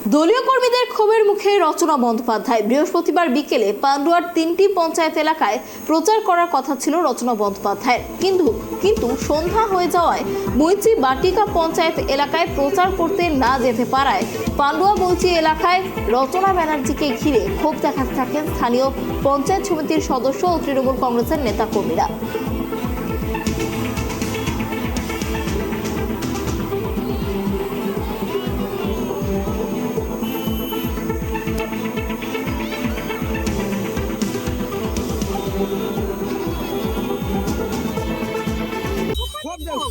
দলীয় কর্মীদের ক্ষোভের মুখে রচনা বন্দ্যোপাধ্যায়। বৃহস্পতিবার বিকেলে পান্ডুয়ার 3টি পঞ্চায়েত এলাকায় প্রচার করার কথা ছিল রচনা বন্দ্যোপাধ্যায়ের, কিন্তু সন্ধ্যা হয়ে যাওয়ায় বৈচি বাটিকা পঞ্চায়েত এলাকায় প্রচার করতে না যেতে পারায় পান্ডুয়া বৈচি এলাকায় রচনা ব্যানার্জিকে ঘিরে ক্ষোভ দেখাতে থাকেন স্থানীয় পঞ্চায়েত সমিতির সদস্য ও তৃণমূল কংগ্রেসের নেতাকর্মীরা।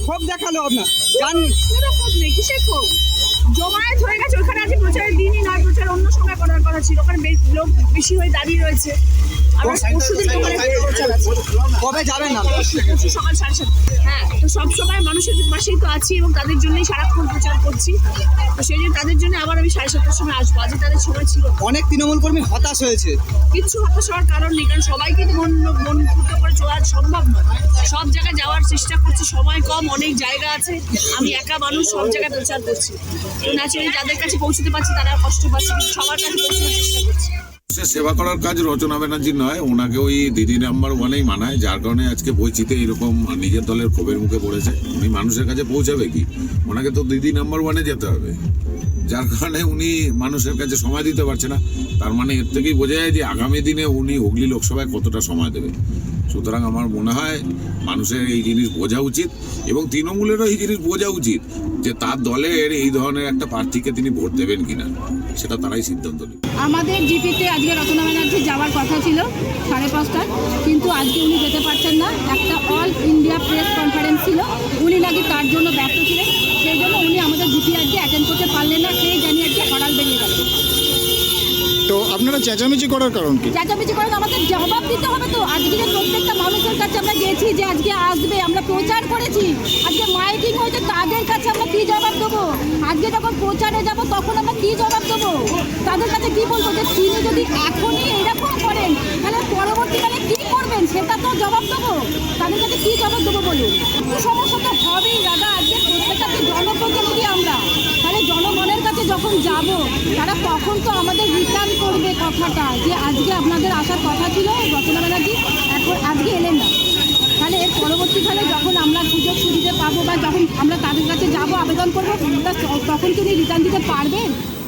ক্ষোভ দেখালো আপনার ক্ষোভ নেই, কিসের ক্ষোভ? জমায়েত হয়ে গেছে ওখানে। আজ প্রচারের দিনই নয়, প্রচার অন্য সময় করার কথা ছিল। ওখানে লোক বেশি হয়ে দাঁড়িয়ে রয়েছে। পরশুদিন প্রচার আছে। কবে যাবেন না? পরশু সকাল 7:30। হ্যাঁ, তো সবসময় মানুষের পাশেই তো আছি এবং তাদের জন্যই সারাক্ষণ প্রচার করছি। তো সেই জন্য তাদের জন্য আবার আমি 7:30টার সময় আসবো। আজ তাদের সময় ছিল। অনেক তৃণমূল কর্মী হতাশ হয়েছে। কিচ্ছু হতাশ হওয়ার কারণ নেই, কারণ সবাইকে তো মন পুষ্ট করে চলা সম্ভব নয়। সব জায়গায় যাওয়ার চেষ্টা করছি, সময় কম, অনেক জায়গা আছে। আমি একা মানুষ, সব জায়গায় প্রচার করছি। তো ন্যাচারালি যাদের কাছে পৌঁছতে পারছি তারা কষ্ট পাচ্ছে, কিন্তু সবার কাছে পৌঁছানোর চেষ্টা করছি। সেবা করার কাজ রচনা ব্যানার্জি নয়, ওনাকে ওই দিদি নাম্বার ওয়ানেই মানায়, যার কারণে আজকে বৈচিতে এরকম নিজের দলের ক্ষোভের মুখে পড়েছে। উনি মানুষের কাছে পৌঁছাবে কি? ওনাকে তো দিদি নাম্বার ওয়ানে যেতে হবে, যার কারণে উনি মানুষের কাছে সময় দিতে পারছে না। তার মানে এর থেকেই বোঝা যায় যে আগামী দিনে উনি হুগলি লোকসভায় কতটা সময় দেবে। সুতরাং আমার মনে হয় মানুষের এই জিনিস বোঝা উচিত এবং তৃণমূলেরও এই জিনিস বোঝা উচিত যে তার দলের এই ধরনের একটা প্রার্থীকে তিনি ভোট দেবেন কিনা, সেটা তারাই সিদ্ধান্ত নেবে। আমাদের জিপিতে আজকে রচনা ব্যানার্জি যাওয়ার কথা ছিল 5:30টায়, কিন্তু আজকে উনি যেতে পারছেন না। একটা অল ইন্ডিয়া প্রেস কনফারেন্স ছিল, উনি নাকি তার জন্য ব্যস্ত ছিলেন। সেই জন্য উনি আমাদের জিপি আজকে অ্যাটেন্ড করতে পারলেন না। সেই জানিয়ে আজকে হড়াল বেরিয়ে গেল। তো আপনারা চেঁচামেচি করার কারণ কি? চেঁচামেচি করে আমাদের জবাব দিতে হবে। তো আজকে যে প্রত্যেকটা মানুষের কাছে আমরা গেছি যে আজকে আসবে, আমরা প্রচার করেছি, আজকে মাইকিং হয়েছে, তাদের কাছে আমরা কি জবাব দেবো? আজকে যখন প্রচারে যাব তখন আমরা কি জবাব দেবো? তাদের কাছে কি বলবো যে তিনি যদি এখনই এরকম করেন তাহলে পরবর্তীকালে কি করবেন, সেটা তো জবাব দেবো। তাদের কাছে কি জবাব দেবো বলুন? একটু সমস্যা তো হবেই দাদা। আজকে প্রত্যেকটা জনপ্রতিনিধি আমরা, তাহলে জনগণের কাছে যখন যাব তারা তখন তো আমাদের রিটার্ন করবে কথাটা যে আজকে আপনাদের আসার কথা ছিল রচনা ব্যানার্জি, এখন আজকে এলেন না। তাহলে এর পরবর্তীকালে যখন আমরা সুযোগ সুবিধা পাবো বা যখন আমরা তাদের কাছে যাবো আবেদন করবো, তখন তিনি রিটার্ন দিতে পারবেন?